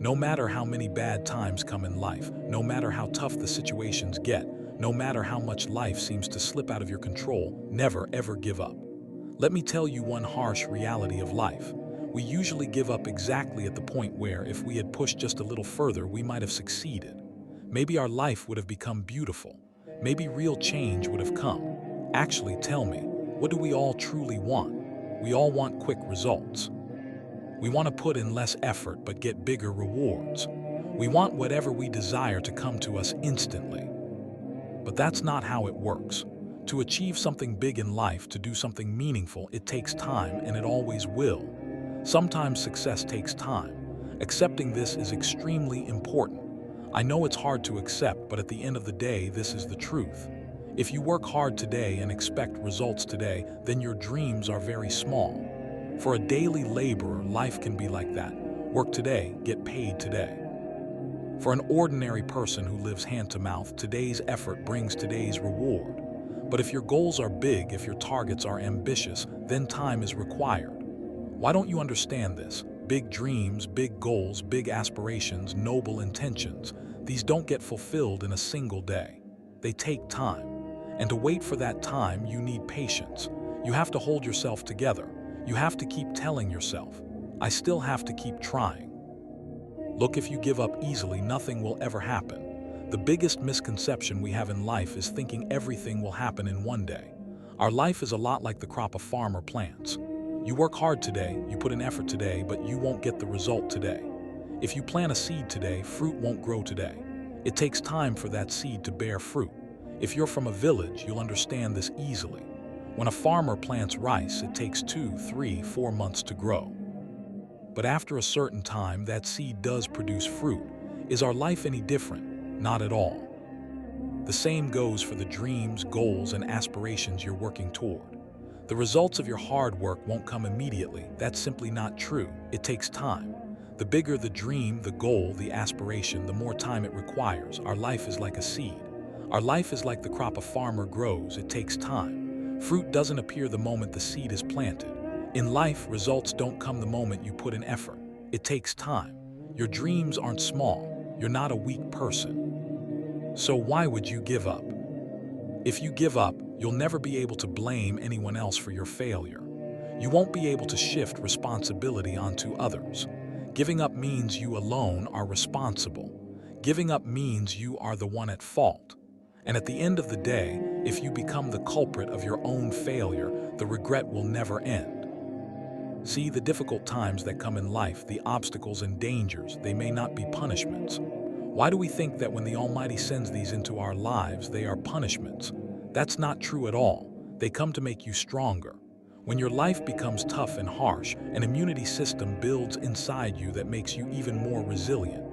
No matter how many bad times come in life, no matter how tough the situations get, no matter how much life seems to slip out of your control, never ever give up. Let me tell you one harsh reality of life. We usually give up exactly at the point where, if we had pushed just a little further, we might have succeeded. Maybe our life would have become beautiful. Maybe real change would have come. Actually, tell me, what do we all truly want? We all want quick results. We want to put in less effort but get bigger rewards. We want whatever we desire to come to us instantly. But that's not how it works. To achieve something big in life, to do something meaningful, it takes time, and it always will. Sometimes success takes time. Accepting this is extremely important. I know it's hard to accept, but at the end of the day, this is the truth. If you work hard today and expect results today, then your dreams are very small. For a daily laborer, life can be like that. Work today, get paid today. For an ordinary person who lives hand to mouth, today's effort brings today's reward. But if your goals are big, if your targets are ambitious, then time is required. Why don't you understand this? Big dreams, big goals, big aspirations, noble intentions, these don't get fulfilled in a single day. They take time. And to wait for that time, you need patience. You have to hold yourself together. You have to keep telling yourself, I still have to keep trying. Look, if you give up easily, nothing will ever happen. The biggest misconception we have in life is thinking everything will happen in one day. Our life is a lot like the crop a farmer plants. You work hard today, you put in effort today, but you won't get the result today. If you plant a seed today, fruit won't grow today. It takes time for that seed to bear fruit. If you're from a village, you'll understand this easily. When a farmer plants rice, it takes 2, 3, 4 months to grow. But after a certain time, that seed does produce fruit. Is our life any different? Not at all. The same goes for the dreams, goals, and aspirations you're working toward. The results of your hard work won't come immediately. That's simply not true. It takes time. The bigger the dream, the goal, the aspiration, the more time it requires. Our life is like a seed. Our life is like the crop a farmer grows. It takes time. Fruit doesn't appear the moment the seed is planted. In life, results don't come the moment you put in effort. It takes time. Your dreams aren't small. You're not a weak person. So why would you give up? If you give up, you'll never be able to blame anyone else for your failure. You won't be able to shift responsibility onto others. Giving up means you alone are responsible. Giving up means you are the one at fault. And at the end of the day, if you become the culprit of your own failure, the regret will never end. See, the difficult times that come in life, the obstacles and dangers, they may not be punishments. Why do we think that when the Almighty sends these into our lives, they are punishments? That's not true at all. They come to make you stronger. When your life becomes tough and harsh, an immunity system builds inside you that makes you even more resilient.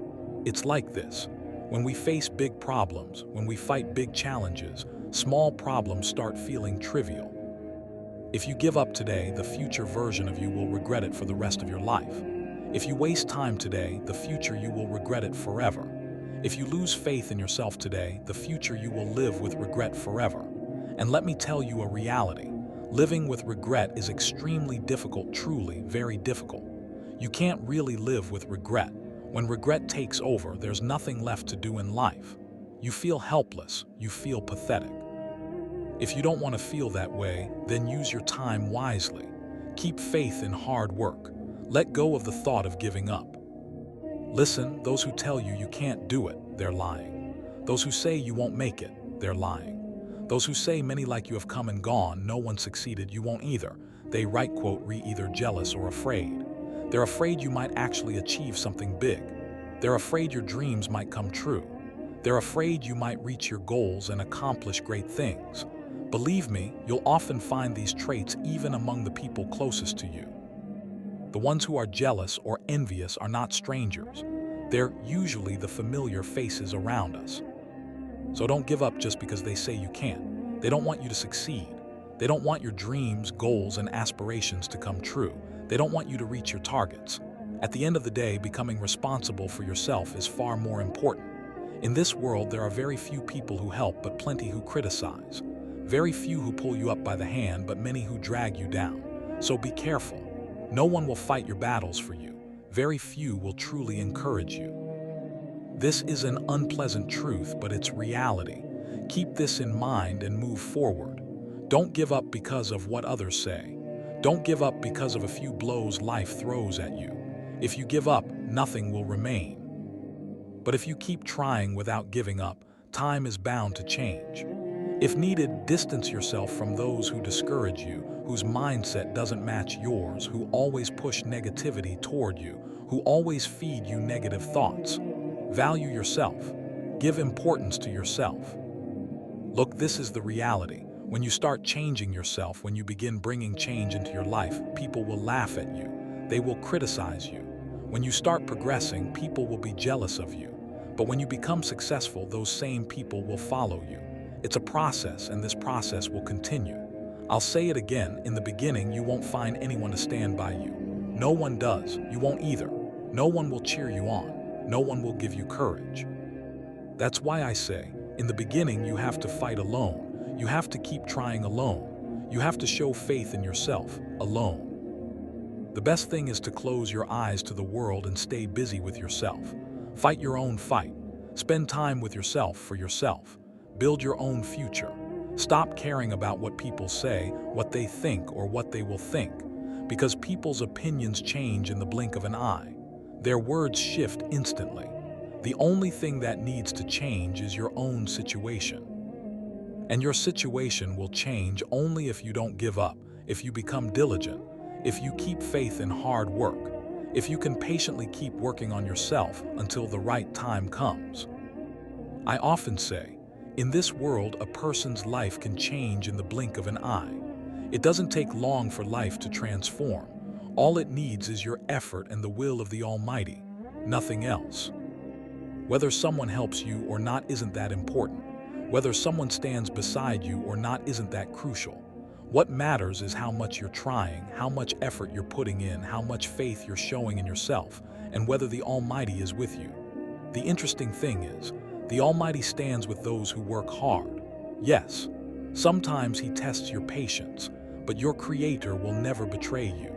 It's like this. When we face big problems, when we fight big challenges, small problems start feeling trivial. If you give up today, the future version of you will regret it for the rest of your life. If you waste time today, the future you will regret it forever. If you lose faith in yourself today, the future you will live with regret forever. And let me tell you a reality. Living with regret is extremely difficult, truly very difficult. You can't really live with regret. When regret takes over, there's nothing left to do in life. You feel helpless, you feel pathetic. If you don't want to feel that way, then use your time wisely. Keep faith in hard work. Let go of the thought of giving up. Listen, those who tell you you can't do it, they're lying. Those who say you won't make it, they're lying. Those who say many like you have come and gone, no one succeeded, you won't either. They write, quote, either jealous or afraid. They're afraid you might actually achieve something big. They're afraid your dreams might come true. They're afraid you might reach your goals and accomplish great things. Believe me, you'll often find these traits even among the people closest to you. The ones who are jealous or envious are not strangers. They're usually the familiar faces around us. So don't give up just because they say you can't. They don't want you to succeed. They don't want your dreams, goals, and aspirations to come true. They don't want you to reach your targets. At the end of the day, becoming responsible for yourself is far more important. In this world, there are very few people who help, but plenty who criticize. Very few who pull you up by the hand, but many who drag you down. So be careful. No one will fight your battles for you. very few will truly encourage you. This is an unpleasant truth, but it's reality. Keep this in mind and move forward. Don't give up because of what others say. Don't give up because of a few blows life throws at you. If you give up, nothing will remain. But if you keep trying without giving up, time is bound to change. If needed, distance yourself from those who discourage you, whose mindset doesn't match yours, who always push negativity toward you, who always feed you negative thoughts. Value yourself. Give importance to yourself. Look, this is the reality. When you start changing yourself, when you begin bringing change into your life, people will laugh at you. They will criticize you. When you start progressing, people will be jealous of you. But when you become successful, those same people will follow you. It's a process, and this process will continue. I'll say it again, in the beginning, you won't find anyone to stand by you. No one does. You won't either. No one will cheer you on. No one will give you courage. That's why I say, in the beginning, you have to fight alone. You have to keep trying alone. You have to show faith in yourself, alone. The best thing is to close your eyes to the world and stay busy with yourself. Fight your own fight. Spend time with yourself for yourself. Build your own future. Stop caring about what people say, what they think, or what they will think, because people's opinions change in the blink of an eye. Their words shift instantly. The only thing that needs to change is your own situation. And your situation will change only if you don't give up, if you become diligent, if you keep faith in hard work, if you can patiently keep working on yourself until the right time comes. I often say, in this world, a person's life can change in the blink of an eye. It doesn't take long for life to transform. All it needs is your effort and the will of the Almighty, nothing else. Whether someone helps you or not isn't that important. Whether someone stands beside you or not isn't that crucial. What matters is how much you're trying, how much effort you're putting in, how much faith you're showing in yourself, and whether the Almighty is with you. The interesting thing is, the Almighty stands with those who work hard. Yes, sometimes He tests your patience, but your Creator will never betray you.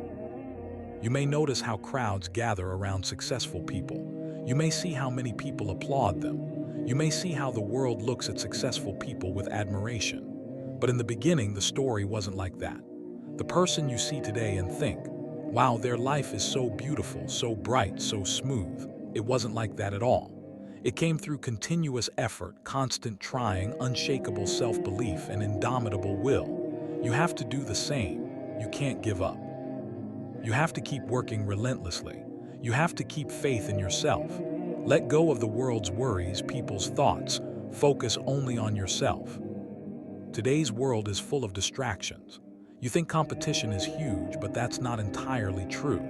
You may notice how crowds gather around successful people. You may see how many people applaud them. You may see how the world looks at successful people with admiration. But in the beginning, the story wasn't like that. The person you see today and think, wow, their life is so beautiful, so bright, so smooth, it wasn't like that at all. It came through continuous effort, constant trying, unshakable self-belief, and indomitable will. You have to do the same. You can't give up. You have to keep working relentlessly. You have to keep faith in yourself. Let go of the world's worries, people's thoughts. Focus only on yourself. Today's world is full of distractions. You think competition is huge, but that's not entirely true.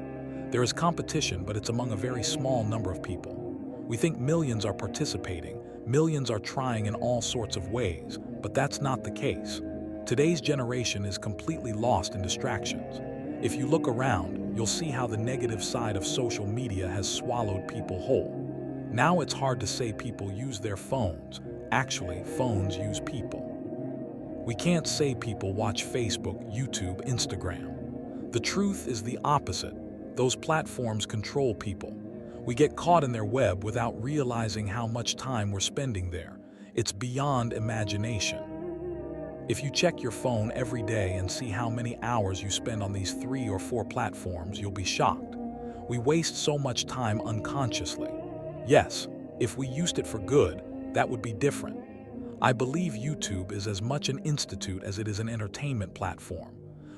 There is competition, but it's among a very small number of people. We think millions are participating, millions are trying in all sorts of ways, but that's not the case. Today's generation is completely lost in distractions. If you look around, you'll see how the negative side of social media has swallowed people whole. Now it's hard to say people use their phones. Actually, phones use people. We can't say people watch Facebook, YouTube, Instagram. The truth is the opposite. Those platforms control people. We get caught in their web without realizing how much time we're spending there. It's beyond imagination. If you check your phone every day and see how many hours you spend on these 3 or 4 platforms, you'll be shocked. We waste so much time unconsciously. Yes, if we used it for good, that would be different. I believe YouTube is as much an institute as it is an entertainment platform.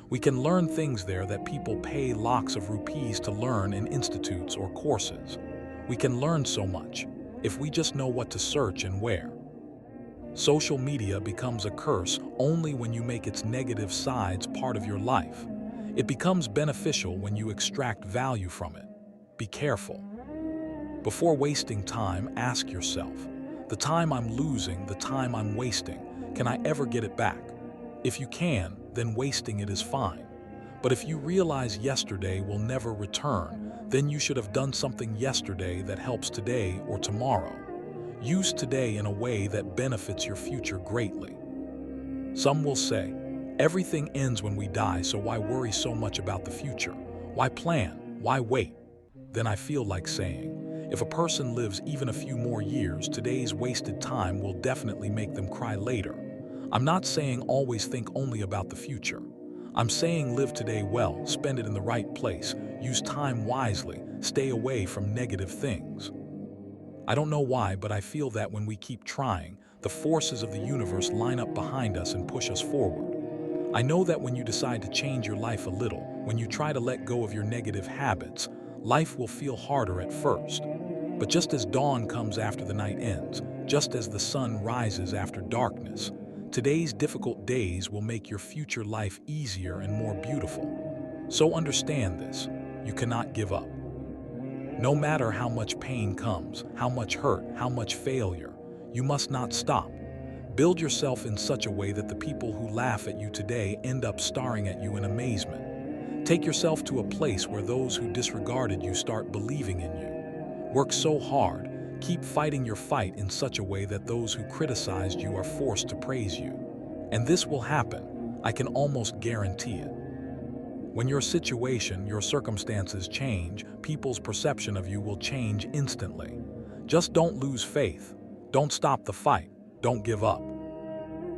We can learn things there that people pay lakhs of rupees to learn in institutes or courses. We can learn so much if we just know what to search and where. Social media becomes a curse only when you make its negative sides part of your life. It becomes beneficial when you extract value from it. Be careful. Before wasting time, ask yourself, the time I'm losing, the time I'm wasting, can I ever get it back? If you can, then wasting it is fine. But if you realize yesterday will never return, then you should have done something yesterday that helps today or tomorrow. Use today in a way that benefits your future greatly. Some will say, everything ends when we die, so why worry so much about the future? Why plan? Why wait? then I feel like saying, if a person lives even a few more years, today's wasted time will definitely make them cry later. I'm not saying always think only about the future. I'm saying live today well, spend it in the right place, use time wisely, stay away from negative things. I don't know why, but I feel that when we keep trying, the forces of the universe line up behind us and push us forward. I know that when you decide to change your life a little, when you try to let go of your negative habits, life will feel harder at first. But just as dawn comes after the night ends, just as the sun rises after darkness, today's difficult days will make your future life easier and more beautiful. So understand this: you cannot give up. No matter how much pain comes, how much hurt, how much failure, you must not stop. Build yourself in such a way that the people who laugh at you today end up staring at you in amazement. Take yourself to a place where those who disregarded you start believing in you. Work so hard, keep fighting your fight in such a way that those who criticized you are forced to praise you. And this will happen, I can almost guarantee it. When your situation, your circumstances change, people's perception of you will change instantly. Just don't lose faith. Don't stop the fight. Don't give up.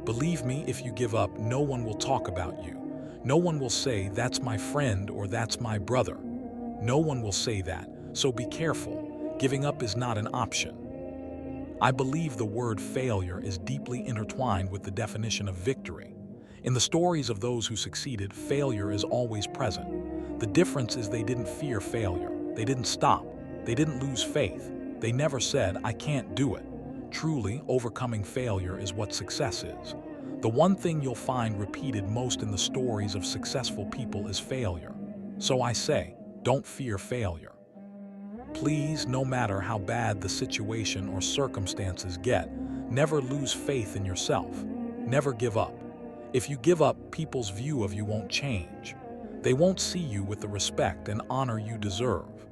Believe me, if you give up, no one will talk about you. No one will say, "That's my friend" or "That's my brother." No one will say that, so be careful. Giving up is not an option. I believe the word failure is deeply intertwined with the definition of victory. In the stories of those who succeeded, failure is always present. The difference is they didn't fear failure. They didn't stop. They didn't lose faith. They never said, "I can't do it." Truly, overcoming failure is what success is. The one thing you'll find repeated most in the stories of successful people is failure. So I say, don't fear failure. Please, no matter how bad the situation or circumstances get, never lose faith in yourself. Never give up. If you give up, people's view of you won't change. They won't see you with the respect and honor you deserve.